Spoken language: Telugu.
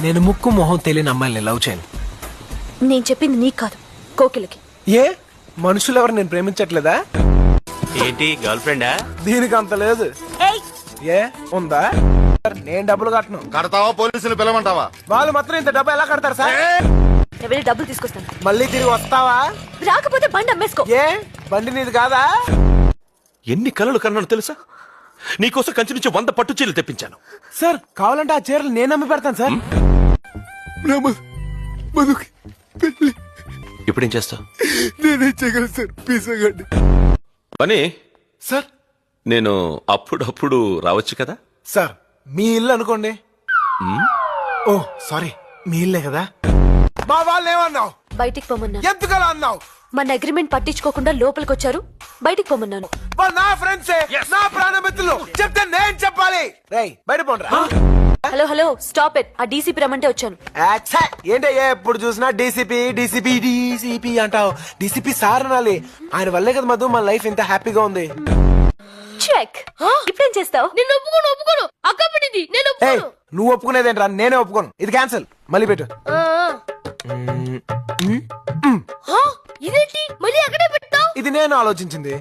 నేను ముక్కు మొహం తెలియని అమ్మాయిని లవ్ చేయను. నేను చెప్పింది నీకు కాదు, కోకిలకి. ఏ మనుషులు ఎవరు నేను ప్రేమించట్లేదా? ఏంటి గర్ల్ ఫ్రెండా? దీనికి అంత లేదు. ఏ ఉందా? నేను డబ్బులు కట్టను. కడతావా పోలీసులు పిలవంటావా? వాళ్ళు మాత్రం ఇంత డబ్బు ఎలా కడతారు సార్? నేను వెళ్ళి డబ్బులు తీసుకొస్తాను. మళ్ళీ తిరిగి వస్తావా? రాకపోతే బండి అమ్మేసుకో. ఏ బండి నీది కాదా? ఎన్ని కలలు కన్నాను తెలుసా? నీకోసం కంచి నుంచి 100 పట్టు చీరలు తెప్పించాను. సార్ కావాలంటే ఆ చీరలు నేను అమ్మి పెడతాను సార్. ఇప్పుడేం చేస్తావు? నేనే చేయగలను సార్, పీసగండి. పని సార్ నేను అప్పుడప్పుడు రావచ్చు కదా? సార్ మీ ఇల్లు అనుకోండి. ఓ సారీ, మీ ఇల్లే కదా. మా వాళ్ళు ఏమన్నావు? బయటికి పొమ్మన్నా. ఎందుకలా అన్నావు? మన అగ్రిమెంట్ పట్టించుకోకుండా లోపలికి వచ్చారు, బయటికి పొమ్మన్నాను. వాళ్ళు నా ఫ్రెండ్సే, నా ప్రాణమిత్రులు. చెప్తే నేను చెప్పాలి. రేయ్ బయట పోండ్రా. Hello hello stop it. ఆ డీసీపీ రమ్మంటే వచ్చాను. ఏంటయ్యా ఎప్పుడు చూసినా డీసీపీ డీసీపీ డీసీపీ అంటావు? డీసీపీ సార్ అనాలి. ఆయన వల్లే కదా మధు మన లైఫ్ ఇంత హ్యాపీగా ఉంది. చెక్. ఇప్పుడేం చేస్తావు? నేను ఒప్పుకోను అక్క పెట్టింది, నేను ఏయ్ నువ్వు ఒప్పుకునేదేంట్రా? నేనే ఒప్పుకోను. ఇది క్యాన్సిల్. మళ్ళీ పెట్టు. ఇదేంటి మళ్ళీ అక్కడే పెట్టావు? ఇది నేను ఆలోచించింది.